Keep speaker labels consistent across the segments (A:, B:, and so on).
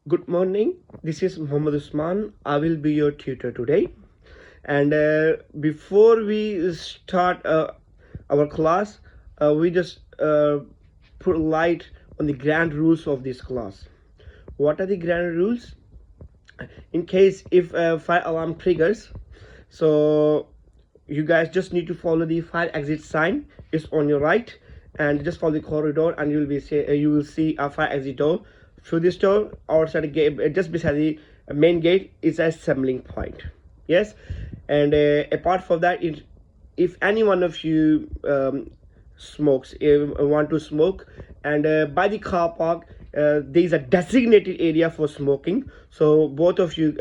A: Good morning. This is Muhammad Usman. I will be your tutor today. And before we start our class, we just put light on the grand rules of this class. What are the grand rules? In case if fire alarm triggers, so you guys just need to follow the fire exit sign. It's on your right, and just follow the corridor, and you will see a fire exit door. Through this door, outside the gate, just beside the main gate, is a assembling point. Yes, and apart from that, if any one of you smokes, want to smoke, and by the car park, there is a designated area for smoking, so both of you,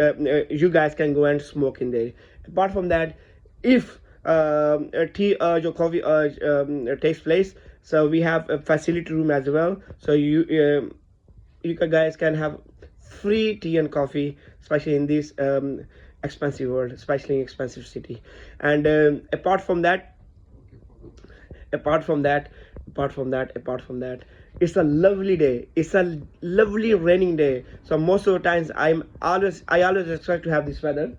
A: you guys can go and smoke in there. Apart from that, if a tea urge or coffee urge takes place, so we have a facility room as well, so you guys can have free tea and coffee, especially in this expensive world, especially in expensive city. And apart from that apart from that, it's a lovely day, it's a lovely raining day, so most of the times I always expect to have this weather.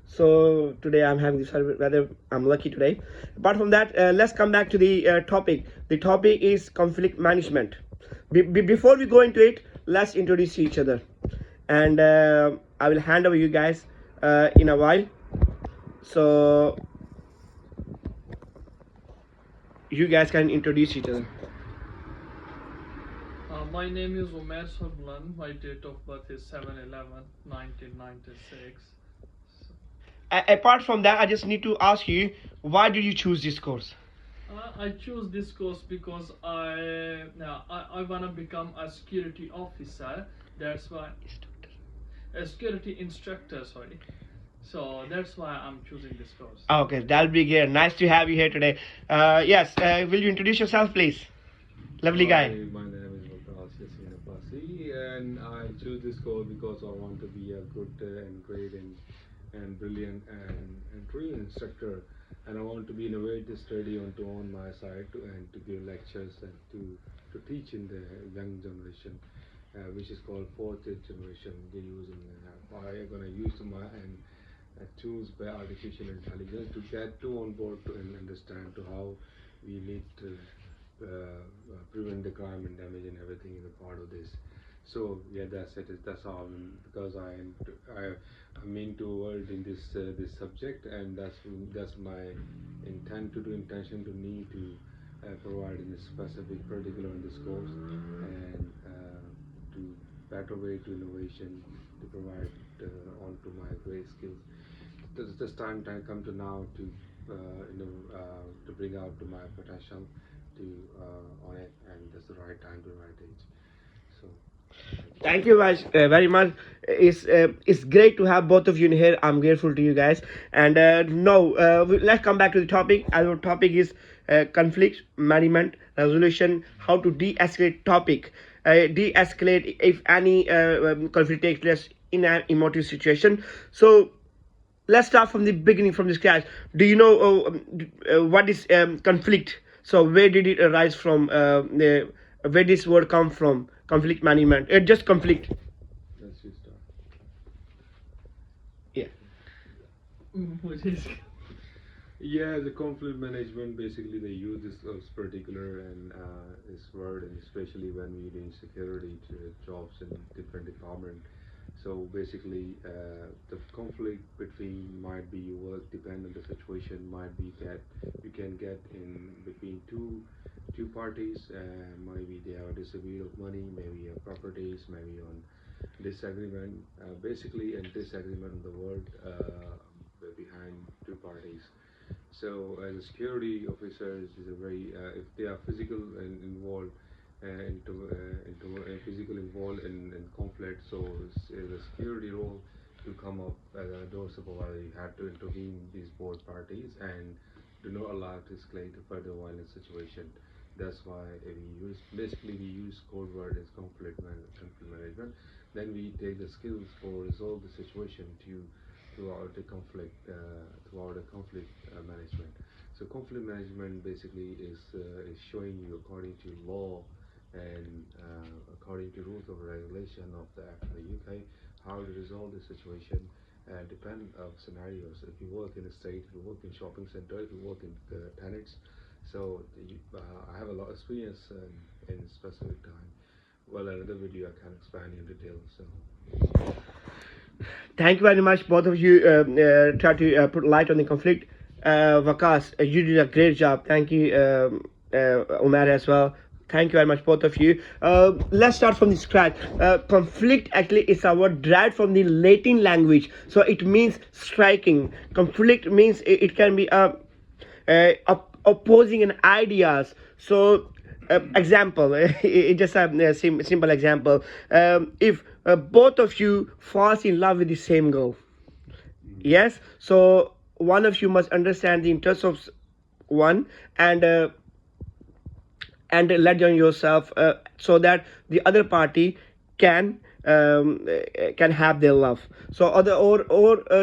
A: So today I'm having this weather, I'm lucky today. Apart from that, let's come back to the topic. The topic is conflict management. Before we go into it, let's introduce each other, and I will hand over you guys in a while. So you guys can introduce each other.
B: My name is Umer Sablan. My date of birth is 7/11/1996. So,
A: Apart from that, I just need to ask you, why did you choose this course?
B: I chose this course because I wanna become a security officer. That's why a security instructor. Sorry. So that's why I'm choosing this course.
A: Okay, that'll be great. Nice to have you here today. Yes, will you introduce yourself, please? Lovely
C: Hi,
A: guy.
C: my name is Vikas Yasin Abbasi, and I choose this course because I want to be a good and great and brilliant and true instructor, and I want to be in a way to study on to on my side and to give lectures and to teach in the young generation, which is called fourth generation. They're using I gonna use my and tools by artificial intelligence to get to on board to and understand to how we need to prevent the crime and damage and everything in the part of this. So yeah, that's it. That's all. Because I mean to world in this subject, and that's my intention to need to provide in this specific particular in this course, and to better way to innovation to provide all to my great skills. This time come to now to to bring out to my potential to on it, and that's the right time to right age. So
A: Thank you guys very much. It's great to have both of you in here. I'm grateful to you guys. And now let's come back to the topic. Our topic is conflict management, resolution, how to de-escalate topic. De-escalate if any conflict takes place in an emotive situation. So let's start from the beginning, from the scratch. Do you know what is conflict? So where did it arise from? Where this word come from? Conflict management. Just conflict.
C: let's just start.
A: Yeah.
B: Which is
C: Yeah, the conflict management basically they use this particular and this word, and especially when we're doing security to jobs in different department. So basically, the conflict between might be will depend on the situation. Might be that you can get in between two parties, and maybe they have a disagreement of money, maybe properties, maybe on disagreement. Basically, a disagreement of the word behind two parties. So as a security officers is a very if they are physical and involved into physical involved in conflict, so it's a security role to come up as a door supervisor. You have to intervene these both parties and do not allow to escalate to further violent situation. That's why we use code word as conflict management. Then we take the skills for resolve the situation to throughout the conflict management. So conflict management basically is showing you according to law and according to rules or regulation of the Act of the UK, how to resolve the situation depend of scenarios. If you work in a state, if you work in shopping center, if you work in tenants, so I have a lot of experience in specific time. Well, another video I can expand in detail. So
A: Thank you very much, both of you. Try to put light on the conflict. Vakas, you did a great job. Thank you, Umar, as well. Thank you very much, both of you. Let's start from the scratch. Conflict actually is a word derived from the Latin language, so it means striking. Conflict means it can be opposing in ideas. So example, just a simple example. If both of you falls in love with the same girl, yes, so one of you must understand the interest of one, and let down yourself, so that the other party can can have their love. So other or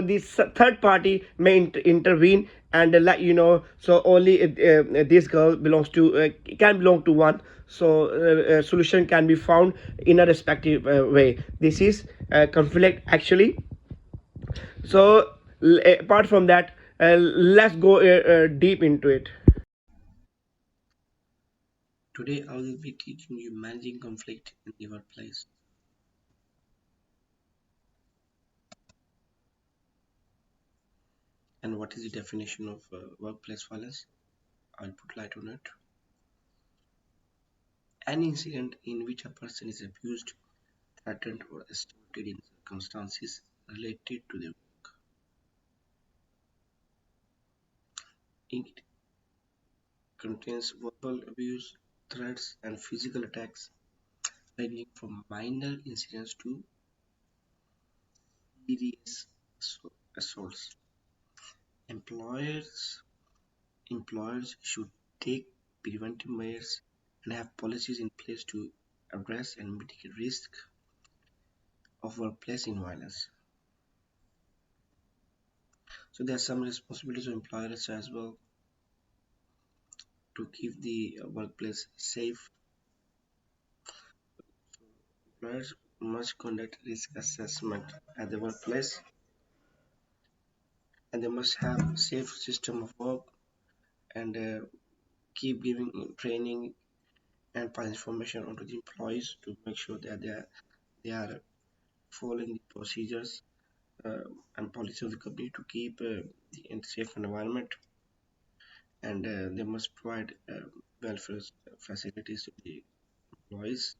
A: the third party may intervene and let you know, so only this girl belongs to can belong to one, so a solution can be found in a respective way. This is conflict actually. So apart from that, let's go deep into it. Today I will be teaching you managing conflict in the workplace. And what is the definition of workplace violence? I'll put light on it. Any incident in which a person is abused, threatened, or assaulted in circumstances related to their work. It contains verbal abuse, threats, and physical attacks, ranging from minor incidents to serious assaults. Employers Employers should take preventive measures and have policies in place to address and mitigate risk of workplace violence. So there are some responsibilities of employers as well to keep the workplace safe. Employers must conduct risk assessment at the workplace, and they must have safe system of work, and keep giving training and pass information onto the employees to make sure that they are following the procedures and policy of the company to keep the safe environment, and they must provide welfare facilities to the employees,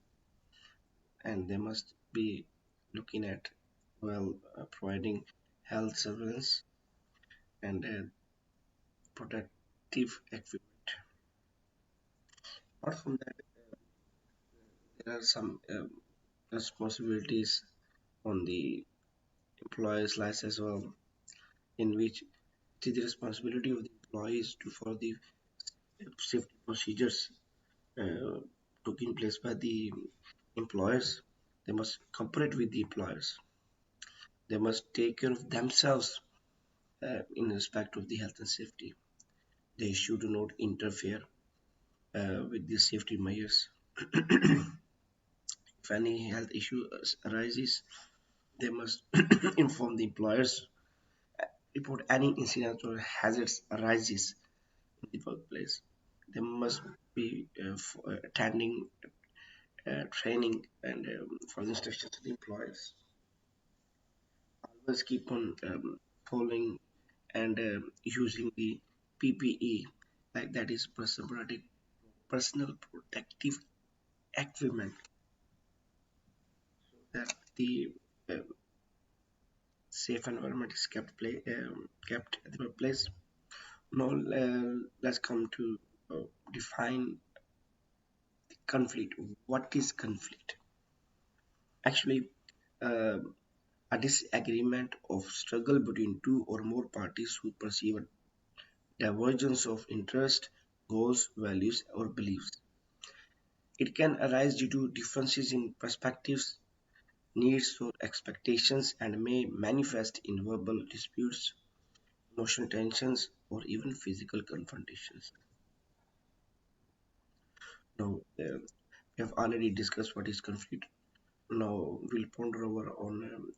A: and they must be looking at providing health surveillance and protective equipment. Apart from that, there are some responsibilities on the employer's life as well, in which it is the responsibility of the employees to follow the safety procedures took in place by the employers. They must cooperate with the employers. They must take care of themselves in respect of the health and safety. They should not interfere with the safety measures. If any health issue arises, they must inform the employers, report any incidents or hazards arises in the workplace. They must be attending training and for instructions to the employers. Always keep on following and using the PPE, like that is personal protective equipment, that the uh, safe environment is kept at the workplace. Now let's come to define conflict. What is conflict? Actually, uh, a disagreement of struggle between two or more parties who perceive a divergence of interest, goals, values, or beliefs. It can arise due to differences in perspectives, needs, or expectations, and may manifest in verbal disputes, emotional tensions, or even physical confrontations. Now, We have already discussed what is conflict. Now we'll ponder over on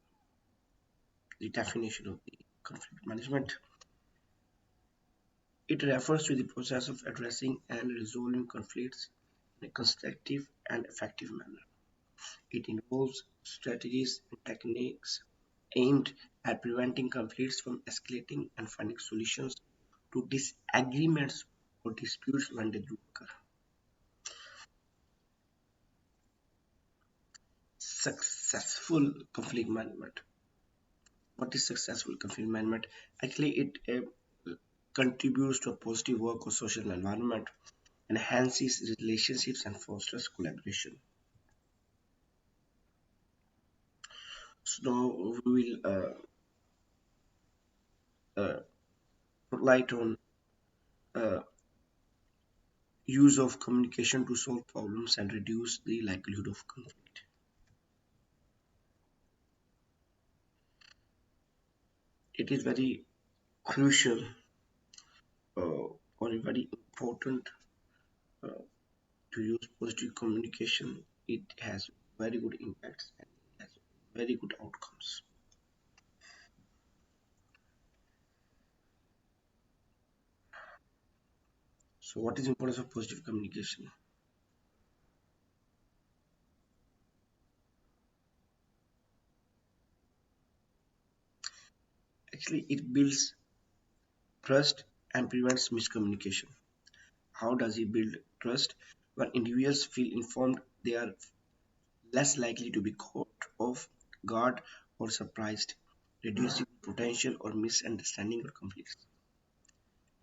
A: the definition of the conflict management. It refers to the process of addressing and resolving conflicts in a constructive and effective manner. It involves strategies and techniques aimed at preventing conflicts from escalating and finding solutions to disagreements or disputes when they do occur. Successful conflict management. What is successful conflict management? Actually, it contributes to a positive work or social environment, enhances relationships, and fosters collaboration. So now we will uh, put light on uh, use of communication to solve problems and reduce the likelihood of conflict. It is very crucial or very important uh, to use positive communication. It has very good impacts and has very good outcomes. So, what is the importance of positive communication? Actually, it builds trust and prevents miscommunication. How does it build trust? When individuals feel informed, they are less likely to be caught off guard or surprised, reducing potential or misunderstanding or conflicts.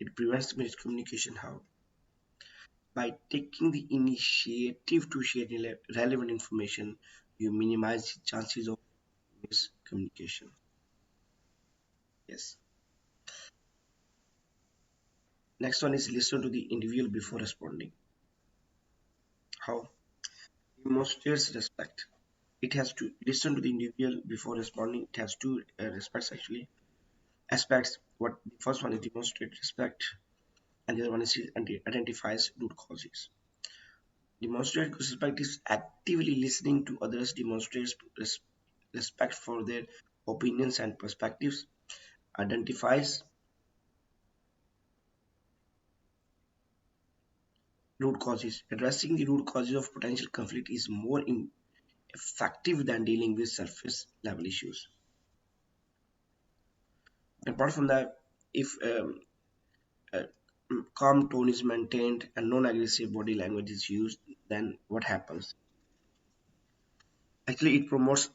A: It prevents miscommunication. How? By taking the initiative to share relevant information, you minimize the chances of miscommunication. Yes. Next one is listen to the individual before responding. How? Demonstrates respect. It has to listen to the individual before responding. It has two respects actually. Aspects. What the first one is demonstrate respect, and the other one is identifies root causes. Demonstrate respect is actively listening to others, demonstrates respect for their opinions and perspectives, identifies root causes. Addressing the root causes of potential conflict is more effective than dealing with surface level issues. Apart from that, if a calm tone is maintained and non-aggressive body language is used, then what happens? Actually, it promotes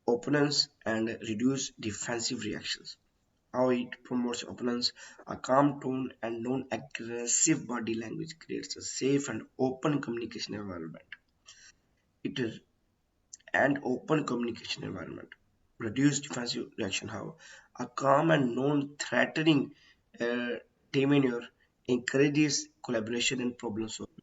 A: openness and reduce defensive reactions. How it promotes openness, a calm tone and non-aggressive body language creates a safe and open communication environment. It is an open communication environment. Reduce defensive reaction. How? A calm and non-threatening uh, demeanor encourages collaboration and problem solving.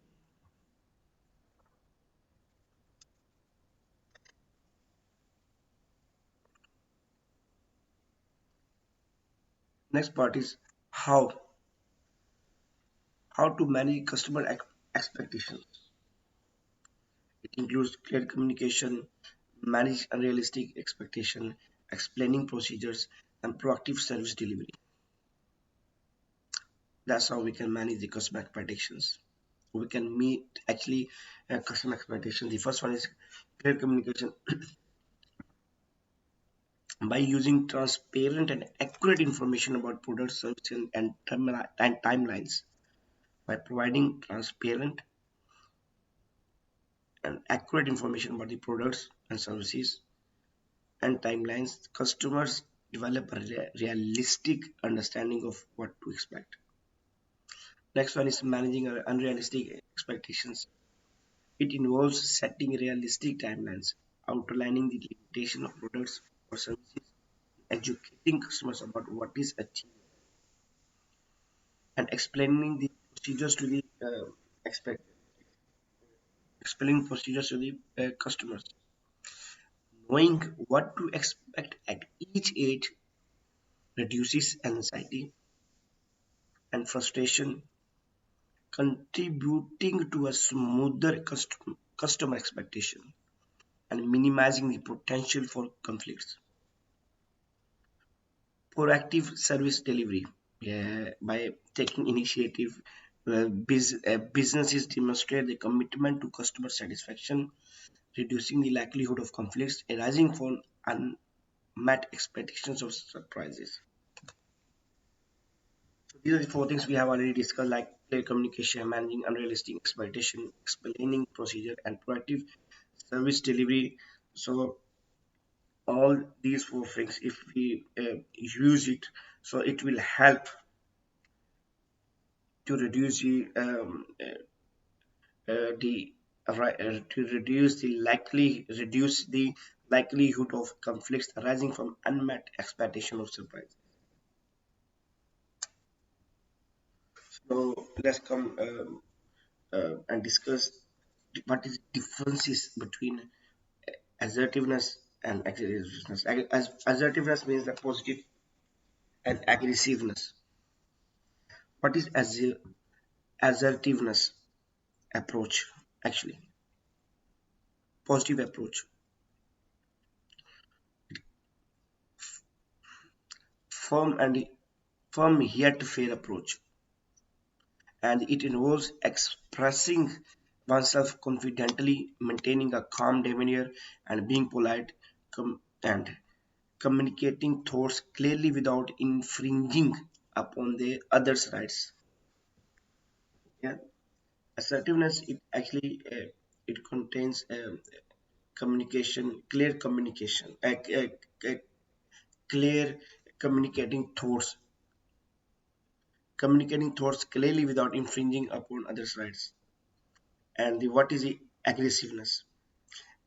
A: Next part is how how to manage customer expectations. It includes clear communication, manage unrealistic expectation, explaining procedures, and proactive service delivery. That's how we can manage the customer expectations. We can meet actually customer expectations. The first one is clear communication by using transparent and accurate information about products, services, and timelines. By providing transparent and accurate information about the products and services and timelines, customers develop a realistic understanding of what to expect. Next one is managing our unrealistic expectations. It involves setting realistic timelines, outlining the limitation of products or services, educating customers about what is achieved, and explaining the procedures to the expect explaining procedures to the customers. Knowing what to expect at each age reduces anxiety and frustration, contributing to a smoother customer expectation and minimizing the potential for conflicts. Proactive service delivery. By taking initiative, businesses demonstrate the commitment to customer satisfaction, reducing the likelihood of conflicts arising from unmet expectations of surprises. So these are the four things we have already discussed, like clear communication, managing unrealistic expectation, explaining procedure, and proactive service delivery. So all these four things, if we use it, so it will help to reduce the to reduce the likelihood of conflicts arising from unmet expectation of surprise. So let's come and discuss what is differences between assertiveness and aggressiveness. Assertiveness means the positive, and aggressiveness. What is assertiveness? Approach, actually, positive approach, firm and firm yet fair approach, and it involves expressing oneself confidently, maintaining a calm demeanor, and being polite, and communicating thoughts clearly without infringing upon the other's rights. Yeah, assertiveness, it actually it contains communication, clear communicating thoughts, clearly without infringing upon others' rights. And the what is the aggressiveness?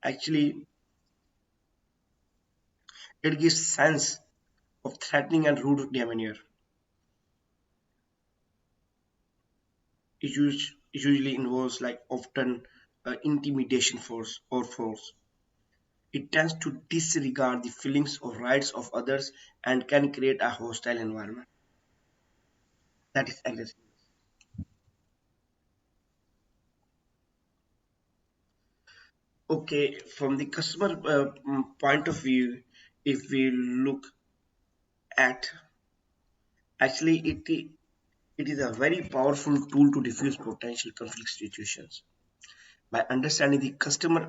A: Actually, it gives sense of threatening and rude demeanor. It usually involves like often intimidation force or force. It tends to disregard the feelings or rights of others and can create a hostile environment. That is aggressive. Okay, from the customer point of view, if we look at, actually it is a very powerful tool to diffuse potential conflict situations. By understanding the customer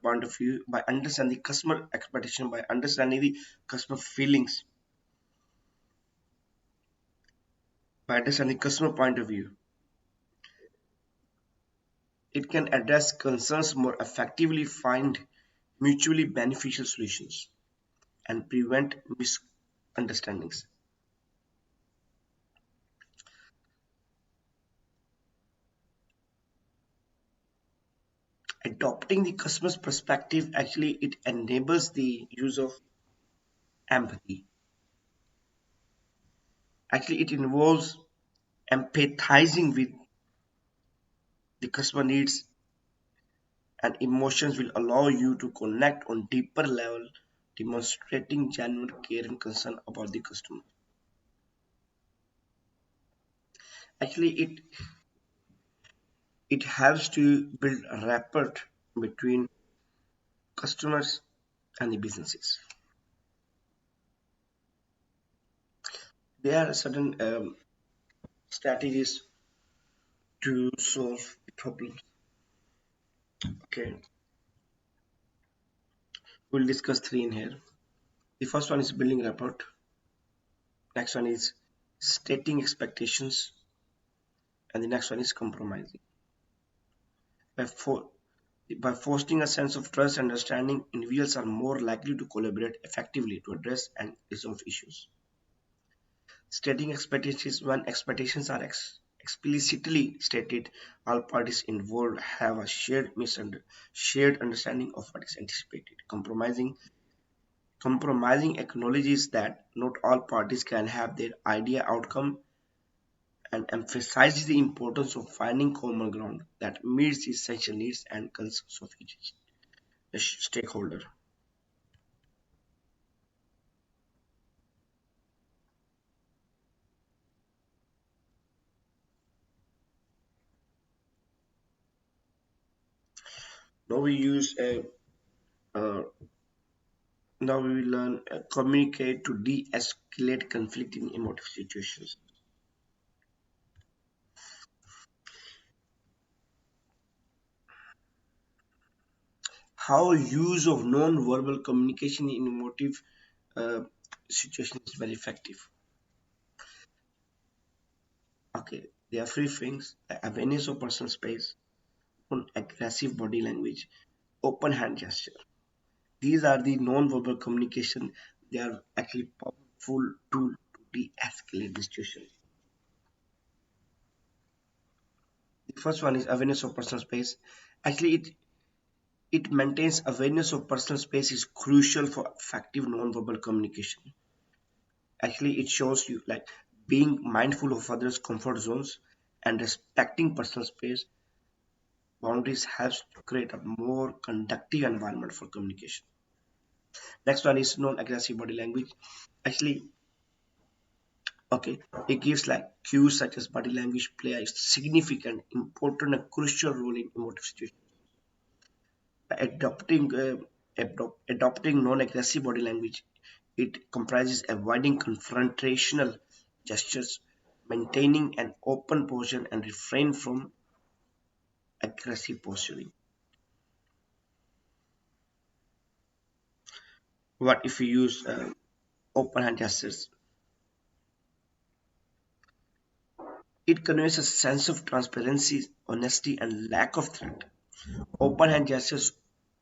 A: point of view, by understanding the customer expectation, by understanding the customer feelings, by understanding customer point of view, it can address concerns more effectively, find mutually beneficial solutions, and prevent misunderstandings. Adopting the customer's perspective, actually it enables the use of empathy. Actually, it involves empathizing with the customer needs and emotions, will allow you to connect on deeper level, demonstrating genuine care and concern about the customer. Actually, it helps to build a rapport between customers and the businesses. There are certain strategies to solve the problems. Okay, we'll discuss three in here. The first one is building rapport. Next one is stating expectations, and the next one is compromising. By, for, by fostering a sense of trust and understanding, individuals are more likely to collaborate effectively to address and resolve issues. Stating expectations, when expectations are explicitly stated, all parties involved have a shared understanding of what is anticipated. Compromising acknowledges that not all parties can have their idea outcome and emphasizes the importance of finding common ground that meets the essential needs and concerns of each stakeholder. Now we use uh, now we will learn communicate to de-escalate conflict in emotive situations. How use of non-verbal communication in emotive uh, situation is very effective. Okay, there are three things: awareness of personal space, non-aggressive body language, open hand gesture. These are the non-verbal communication. They are actually powerful tool to de-escalate the situation. The first one is awareness of personal space. Actually, it maintains awareness of personal space is crucial for effective non-verbal communication. Actually, it shows you like being mindful of others' comfort zones and respecting personal space boundaries helps to create a more conductive environment for communication. Next one is non-aggressive body language. Actually, okay, it gives like cues such as body language play a significant, important, and crucial role in emotive situations. Adopting adopting non-aggressive body language, it comprises avoiding confrontational gestures, maintaining an open posture, and refrain from aggressive posturing. What if we use open hand gestures? It conveys a sense of transparency, honesty, and lack of threat. Open hand gestures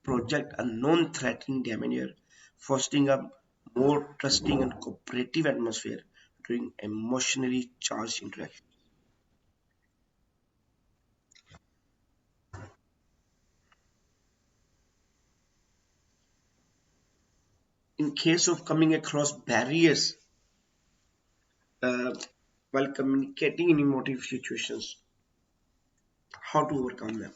A: project a non-threatening demeanor, fostering a more trusting and cooperative atmosphere during emotionally charged interactions. In case of coming across barriers uh, while communicating in emotive situations, how to overcome them?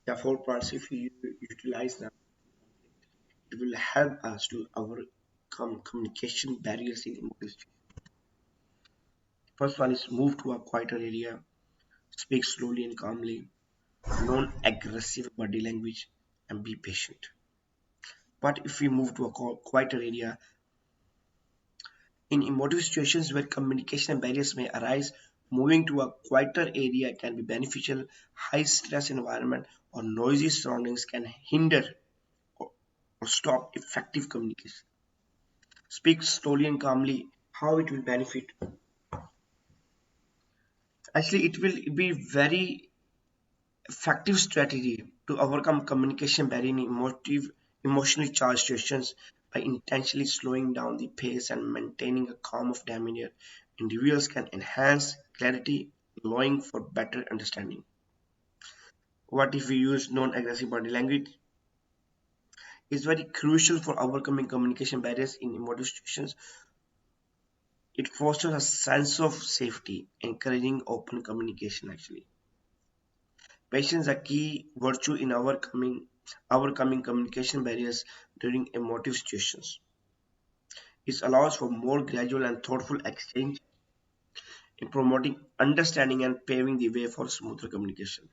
A: The four parts, if you utilize them, it will help us to overcome communication barriers in emotive situations. First one is move to a quieter area, speak slowly and calmly, non-aggressive body language, and be patient. But if we move to a quieter area, in emotive situations where communication barriers may arise, moving to a quieter area can be beneficial. High stress environment or noisy surroundings can hinder or, or stop effective communication. Speak slowly and calmly. How it will benefit? Actually, it will be very effective strategy to overcome communication barrier in emotionally charged situations by intentionally slowing down the pace and maintaining a calm of demeanor. Individuals can enhance clarity, allowing for better understanding. What if we use non-aggressive body language? It's very crucial for overcoming communication barriers in emotive situations. It fosters a sense of safety, encouraging open communication actually. Patience is a key virtue in overcoming communication barriers during emotive situations. It allows for more gradual and thoughtful exchange in promoting understanding and paving the way for smoother communication.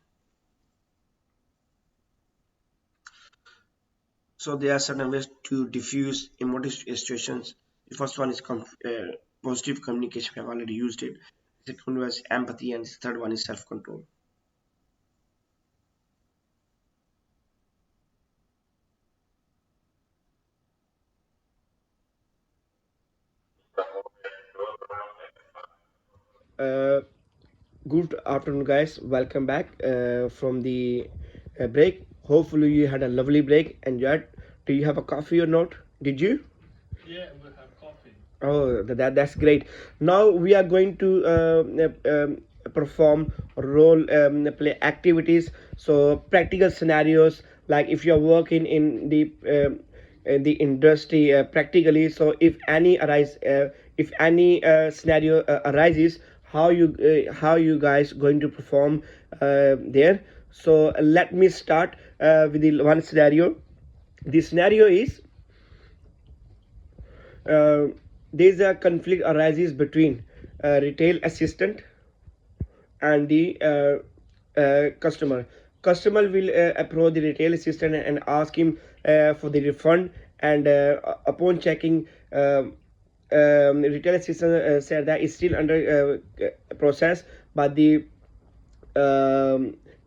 A: So there are certain ways to diffuse emotive situations. The first one is positive communication. We have already used it. The second one is empathy, and the third one is self-control. Uh, Good afternoon, guys. Welcome back from the break. Hopefully, you had a lovely break. Enjoyed. Do you have a coffee or not? Did you?
B: Yeah, we have coffee.
A: Oh, that's great. Now we are going to perform role play activities. So practical scenarios, like if you are working in the industry practically. So if any scenario arises, how you guys going to perform there? So let me start with the one scenario. The scenario is uh, there's a conflict arises between a retail assistant and the customer. customer will approach the retail assistant and ask him for the refund, and upon checking, retail assistant said that it's still under process, but the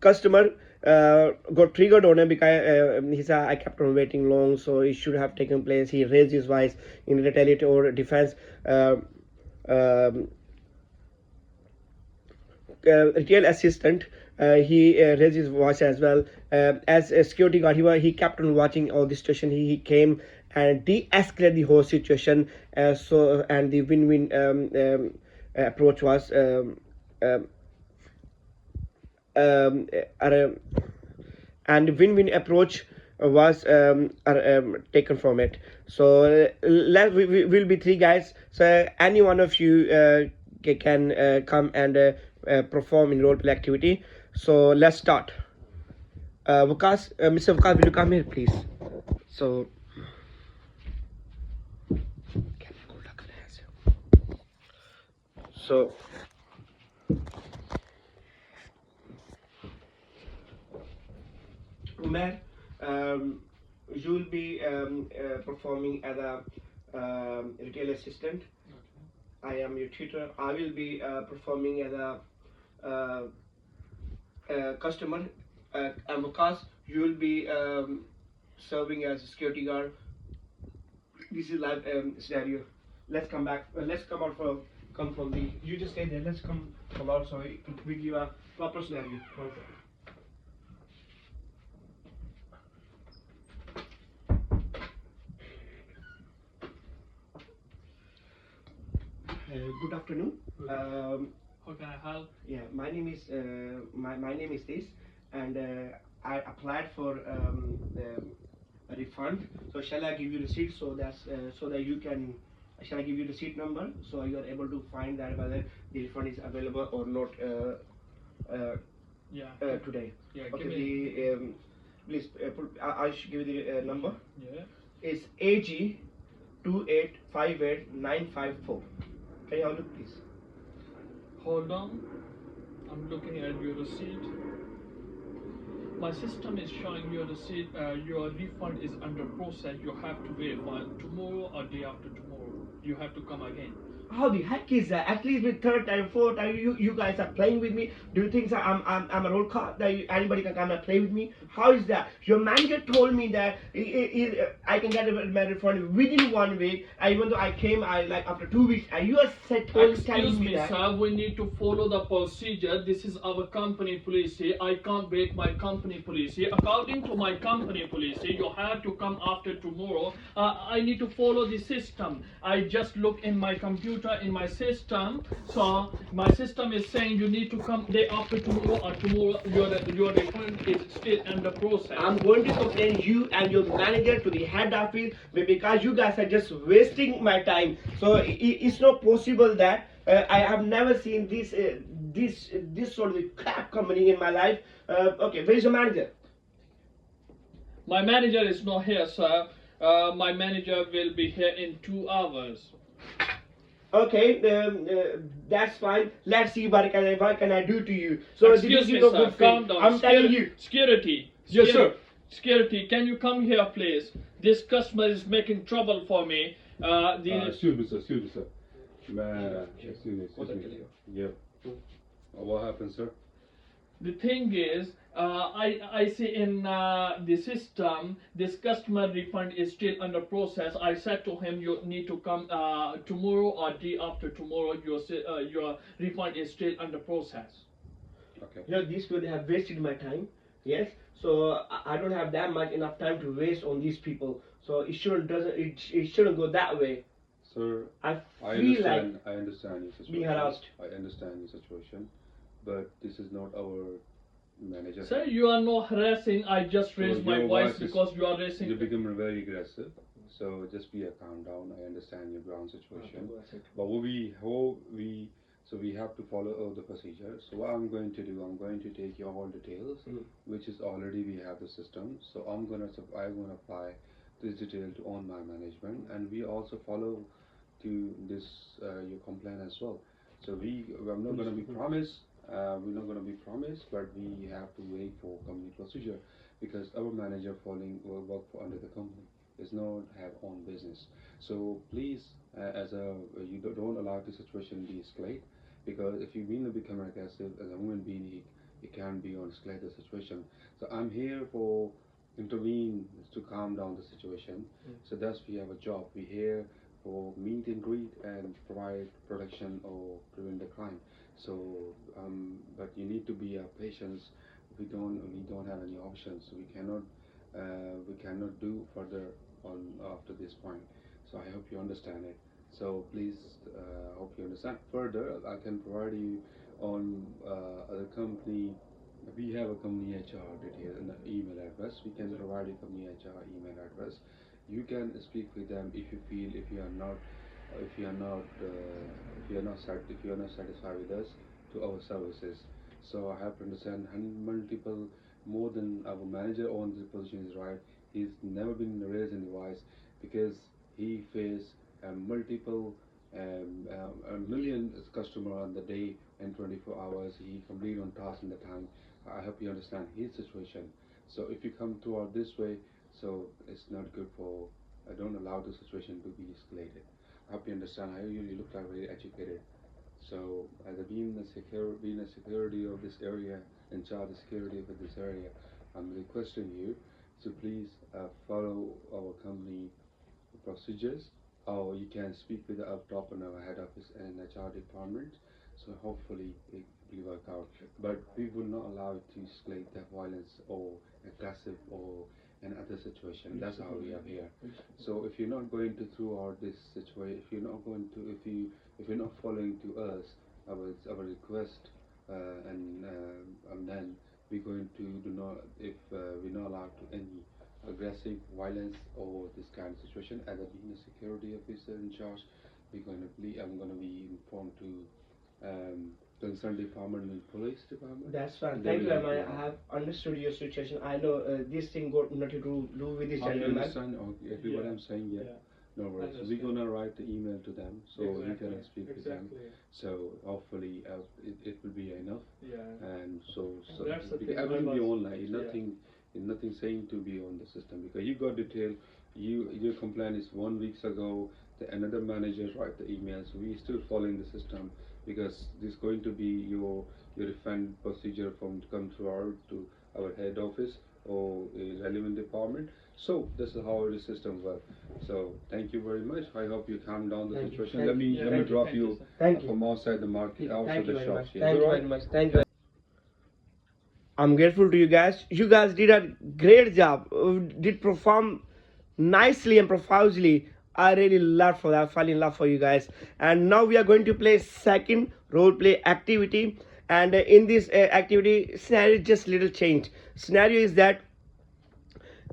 A: customer got triggered on him because he said, I kept on waiting long, so it should have taken place. He raised his voice in retaliatory or defense. Um, Retail assistant, he raised his voice as well. As a security guard, he kept on watching all the situation. He came and de-escalated the whole situation. And the win-win approach was um, uh, and win-win approach was taken from it. So we will be three guys, so any one of you can come and perform in role play activity. So let's start. Mr. Vikas, will you come here please? So so Umair, you will be performing as a retail assistant. I am your tutor. I will be performing as a customer. And Vikas, you will be serving as a security guard. This is live scenario. Let's come back. Let's come out from the. You just stay there. Let's come out so we give a proper scenario. Good afternoon.
B: How can I help?
A: Yeah, my name is my name is this, and I applied for a refund. So shall I give you receipt so that you can? Shall I give you receipt number so you are able to find that whether the refund is available or not today?
B: Yeah,
A: Okay.
B: give me.
A: Please I should give you the number.
B: Yeah.
A: It's AG 2858954. Can you have a look, please?
B: Hold on. I'm looking at your receipt. My system is showing your receipt. Your refund is under process. You have to wait for tomorrow or day after tomorrow. You have to come again.
A: How the heck is that? At least with third time, fourth time, you guys are playing with me. Do you think that I'm a role card that anybody can come and play with me? How is that? Your manager told me that I can get my refund within 1 week. Even though I came, after 2 weeks, and you are telling
B: Excuse
A: me
B: me,
A: that.
B: sir. We need to follow the procedure. This is our company policy. I can't break my company policy. According to my company policy, you have to come after tomorrow. I need to follow the system. I just look in my computer in my system. So my system is saying you need to come day after tomorrow or tomorrow. Your refund is still under process.
A: I'm going to complain you and your manager to the head office because you guys are just wasting my time. So it's not possible that I have never seen this sort of crap company in my life. Okay, where is your manager?
B: My manager is not here, sir. My manager will be here in 2 hours.
A: Okay, that's fine. Let's see what can I do to you. So
B: Excuse
A: this
B: me,
A: is no
B: sir.
A: good thing.
B: Calm down.
A: I'm telling you.
B: Security.
A: Yes, sir.
B: Security, can you come here, please? This customer is making trouble for me.
C: Excuse me, sir. Excuse me. Yep. What happened, sir?
B: The thing is, I see in the system, this customer refund is still under process. I said to him, you need to come tomorrow or day after tomorrow. Your refund is still under process.
C: Okay.
A: You know, these people have wasted my time. Yes. So I don't have that much enough time to waste on these people. So it shouldn't go that way.
C: Sir,
A: I
C: I
A: feel
C: understand your situation.
A: being harassed.
C: I understand your situation, but this is not our manager.
B: Sir, you are not harassing. I just raised my
C: your
B: voice
C: voice is-
B: because you are raising.
C: You become very aggressive, so just be a calm down. I understand your ground situation, but we have to follow the procedure. So what I'm going to do, I'm going to take your all details, which is already we have the system. So I'm gonna apply this detail to on my management, and we also follow to this your complaint as well. So I'm not gonna be promised
D: we're not going to be promised, but we have to wait for company procedure because our manager following will work for under the company. Does not have own business. So please, as a you don't allow the situation to escalate because if you mean to become aggressive as a human being, it can be on escalate the situation. So I'm here for intervene to calm down the situation. So thus we have a job. We here for meet and greet and provide protection or prevent the crime. So, but you need to be patience. We don't have any options. We cannot do further on after this point. So I hope you understand it. So please, hope you understand. Further, I can provide you on other company. We have a company HR detail and the email address. We can provide you company HR email address. You can speak with them if you feel if you are not satisfied with us to our services. So I have to understand multiple more than our manager on the position is right. He's never been raised in the voice because he faced multiple a million customer on the day and 24 hours. He complete on task in the time. I hope you understand his situation. So if you come throughout this way, so it's not good for. I don't allow the situation to be escalated. I hope you understand. I you look like very educated. So as a being a security of this area, in charge of security of this area, I'm requesting you to please follow our company procedures, or you can speak with our top on our head office and HR department. So hopefully it will work out. But we will not allow it to escalate the violence or aggressive or another situation. That's how we are here. So if you're not going to throughout this situation, if you're not going to, if you're not following to us, our request, and then we're going to do not, if we're not allowed to any aggressive violence or this kind of situation. As a being a security officer in charge, I'm going to be informed to concerned department and police department.
A: That's fine.
D: They
A: Thank you
D: will
A: very
D: help
A: much.
D: you
A: I
D: out.
A: have understood your situation. I know this thing got nothing to do with this
D: How do you
A: gentleman.
D: understand exactly what
B: Yeah.
D: I'm saying? Yeah.
B: Yeah.
D: No worries. So we're
B: Understand.
D: gonna write the email to them, so you
B: Exactly.
D: can speak with them.
B: Exactly.
D: So hopefully, it will be enough.
B: Yeah.
D: And so
B: That's the
D: because
B: thing,
D: everything
B: I
D: be
B: was-
D: online.
B: yeah.
D: Nothing saying to be on the system because you got detail. Your complaint is 1 week ago. Another manager write the email, so we still following the system because this is going to be your refund procedure from come through our head office or a relevant department. So this is how the system works. So thank you very much. I hope you calm down the
A: Thank you.
D: situation.
A: Thank
D: Let me
A: you.
D: let me
A: Thank you.
D: drop
B: Thank you,
D: you
B: sir.
A: Thank you.
D: from outside the market, outside
A: Thank you
D: the
A: very
D: shop
A: much.
D: here.
A: Thank you
D: Alright?
A: very much. Thank you. I'm grateful to you guys. You guys did a great job. Did perform nicely and profusely. I really love for that. Fell in love for you guys. And now we are going to play second role play activity. And in this activity, scenario is just little change. Scenario is that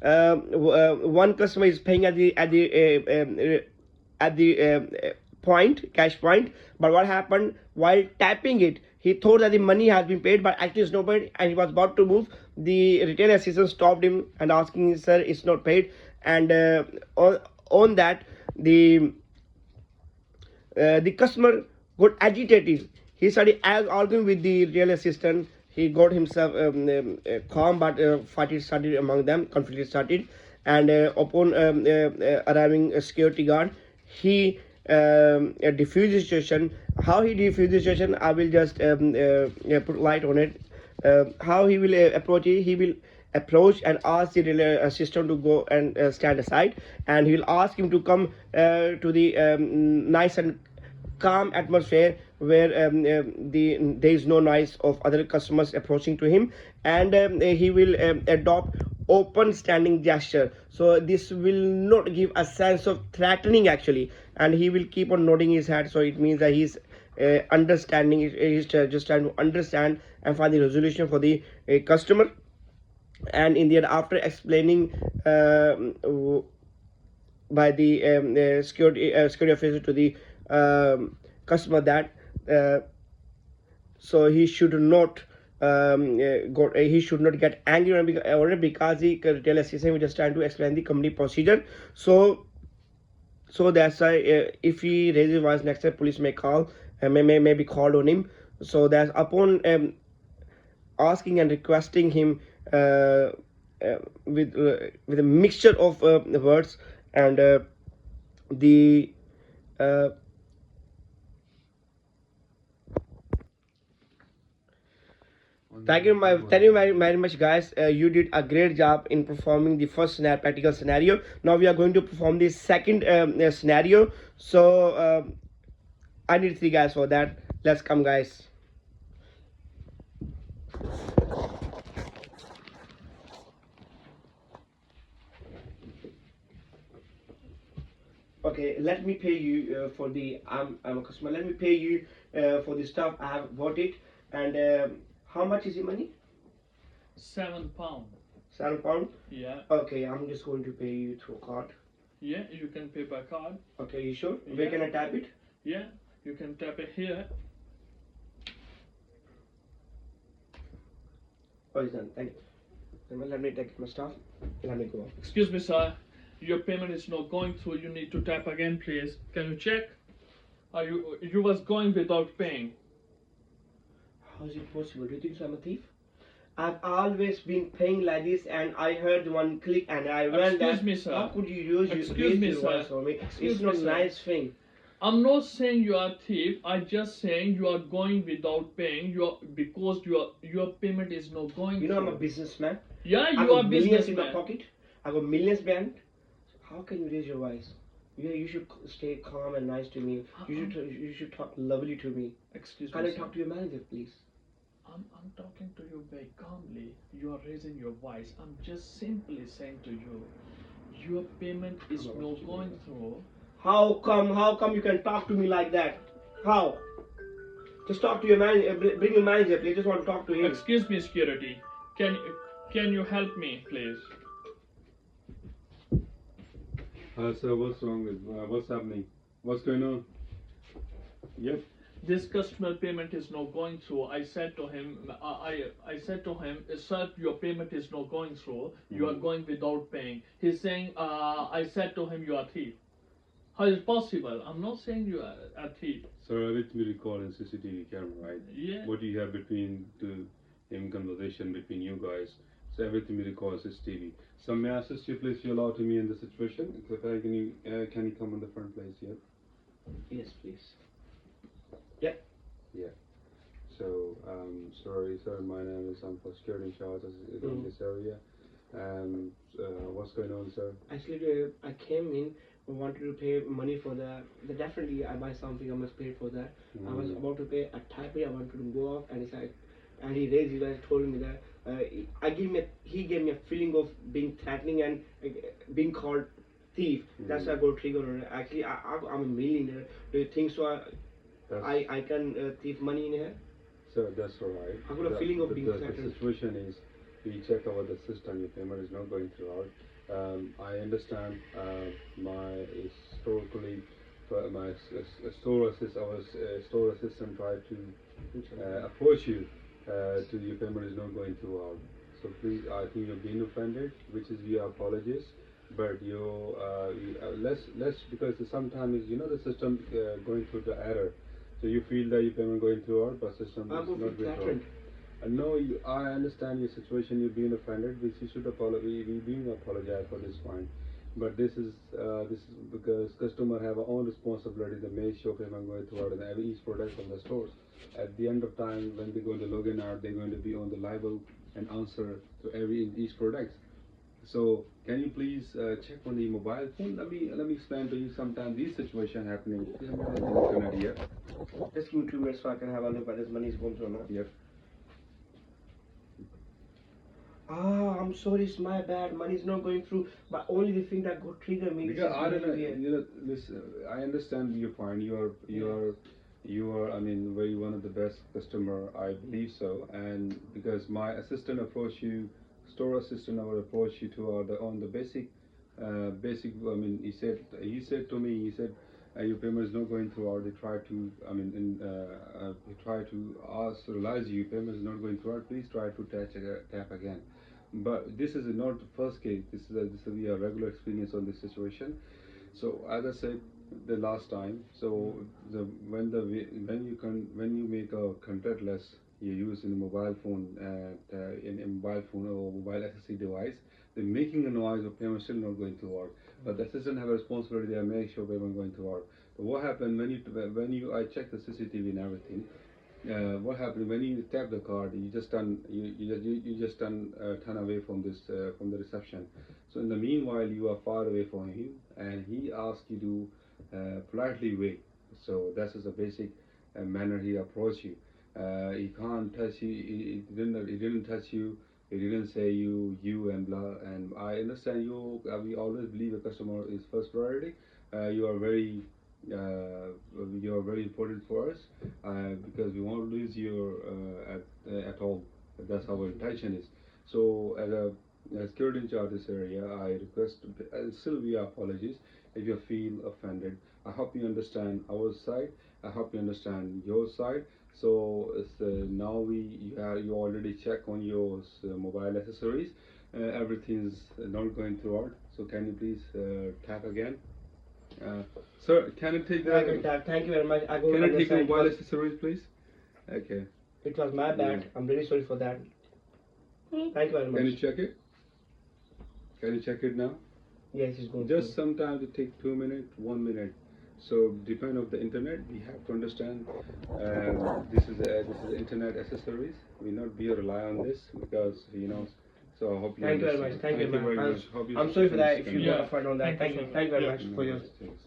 A: one customer is paying at the point, cash point, but what happened while tapping it, he thought that the money has been paid, but actually it's not paid, and he was about to move. The retail assistant stopped him and asking, sir, it's not paid. And on that, the customer got agitated. He started arguing with the real assistant. He got himself calm, but fight started among them. Conflict started, and upon arriving a security guard, he diffused the situation. How he diffused the situation, I will just put light on it. How he will approach it, he will approach and ask the relay assistant to go and stand aside, and he will ask him to come to the nice and calm atmosphere where there is no noise of other customers approaching to him, and he will adopt open standing gesture, so this will not give a sense of threatening actually, and he will keep on nodding his head, so it means that he's understanding, he's just trying to understand and find the resolution for the customer. And in the end, after explaining by the security officer to the customer that so he should not he should not get angry because the retail assistant was just trying to explain the company procedure. So that's why if he raises voice next time, police may call may be called on him. So that upon asking and requesting him with a mixture of words and the uh, thank you very much, guys. You did a great job in performing the first practical scenario. Now we are going to perform the second scenario. So I need 3 guys for that. Let's come, guys. Okay, let me pay you for the I'm a customer. Let me pay you for the stuff I have bought it. And how much is the money?
B: £7.
A: £7.
B: Yeah.
A: Okay, I'm just going to pay you through card.
B: Yeah, you can pay by card.
A: Okay, you sure? Where
B: Yeah.
A: can I tap it?
B: Yeah, you can tap it here.
A: Oh, it's done. Thank you. Let me take my stuff. Let me go.
B: Excuse me, sir. Your payment is not going through. You need to tap again, please. Can you check? Are you was going without paying?
A: How is it possible? Do you think so I'm a thief? I've always been paying like this, and I heard one click, and I went.
B: Excuse me, sir.
A: How could you use
B: Excuse
A: raise
B: me,
A: your
B: sir.
A: voice for me?
B: Excuse
A: It's
B: me,
A: not a
B: sir.
A: nice thing.
B: I'm not saying you are a thief. I'm just saying you are going without paying. Because your payment is not going.
A: You know, I'm a
B: through.
A: businessman.
B: Yeah,
A: I
B: you
A: got
B: are
A: millions in my
B: businessman.
A: pocket. I got millions behind. How can you raise your voice? You should stay calm and nice to me. You should talk lovely to me.
B: Excuse
A: Can
B: me,
A: I
B: sir.
A: talk to your manager, please?
B: I'm talking to you very calmly. You are raising your voice. I'm just simply saying to you, your payment is not going through.
A: How come you can talk to me like that? How? Just talk to your manager. Bring your manager, please. Just want to talk to him.
B: Excuse me, security. Can you help me, please?
C: Sir, what's wrong with what's happening? What's going on? Yep.
B: This customer payment is not going through. I said to him, I said to him, sir, your payment is not going through. You are going without paying. He's saying, I said to him, you are a thief. How is it possible? I'm not saying you are a thief.
C: Sir, let me record in CCTV camera, right?
B: Yeah.
C: What do you have between the in conversation between you guys? So everything we record is TV. So may I assist you, please? You allow to me in the situation. Can you come on the front, please? Yep.
A: Yes, please. Yep.
C: Yeah. So, sorry, sir. My name is for security in charge in this area. What's going on, sir?
A: Actually, I came in. Wanted to pay money for the definitely I buy something I must pay for that. I was about to pay a type I wanted to go off and he raised his eyes, told me that he gave me a feeling of being threatening and being called thief. That's why I got triggered on it. Actually, I'm a millionaire. Do you think so? I can thief money in here?
C: Sir, that's all right.
A: I got a feeling of being
C: the
A: threatened.
C: situation is, we check over the system. Your payment is not going through out. I understand. My store colleague, my store assistant tried to approach you. To your payment is not going through out. So please, I think you're being offended, which is we apologize. But let's because sometimes the system going through the error. So you feel that your payment going through out, but system
A: I
C: is
A: got
C: not going
A: threatened.
C: through. No, I understand your situation. You're being offended, which you should apologize. We being apologize for this point, but this is because customer have our own responsibility to make sure payment going throughout and every each product from the stores. At the end of time, when they're going to log in out, they're going to be on the liable and answer to every each product. So can you please check on the mobile phone? Let me explain to you. Sometimes these situation happening in Canada.
A: Just give me 2 minutes so I can have a look whether this money is going through or not.
C: Yep.
A: I'm sorry, it's my bad. Money's not going through. But only the thing that got triggered me.
C: Because I don't know. Listen, I understand your point. You are. I mean, very one of the best customer. I believe so. And because my assistant approached you, store assistant will approach you to on the basic. I mean, he said to me. He said. Your payment is not going through, or they try to, I mean, they try to realize your payment is not going through, please try to tap again. But this is not the first case. This is we have regular experience on this situation.
D: So as I said the last time, so the when you make a contactless you use in a mobile phone in a mobile phone or mobile accessory device, they're making a noise or payment still not going to work. But the system have a responsibility to make sure payment going to work. But what happened when you I check the CCTV and everything, what happened when you tap the card, you just turn away from this from the reception. So in the meanwhile, you are far away from him, and he asks you to politely wait. So that is the basic manner he approach you. He can't touch you. He didn't touch you. He didn't say you and blah. And I understand you. We always believe a customer is first priority. You are very important for us because we won't lose you at all. That's our intention is. So as security in charge this area, I request Sylvia apologies if you feel offended. I hope you understand our side. I hope you understand your side. So now you already check on your mobile accessories. Everything's not going throughout. So can you please tap again? Sir, can you take
A: I can
D: the
A: tap. Thank you very much. I go
D: can I take your
A: understand.
D: mobile accessories, please? Okay.
A: It was my bad.
D: Yeah.
A: I'm really sorry for that. Thank you very much.
D: Can you check it? Can you check it now?
A: Yes, it's going.
D: Just sometimes it take 2 minutes, 1 minute. So depend of the internet, we have to understand this is internet accessories. We not be rely on this because So I hope you.
A: Thank you very
D: understand.
A: much. Thank you very much.
D: Hope you
A: I'm sorry for that if you
D: understand.
B: Yeah.
A: got offended on that.
B: Thank you
A: Thank you very
B: so
A: much
B: much.
A: for your.
D: Thanks.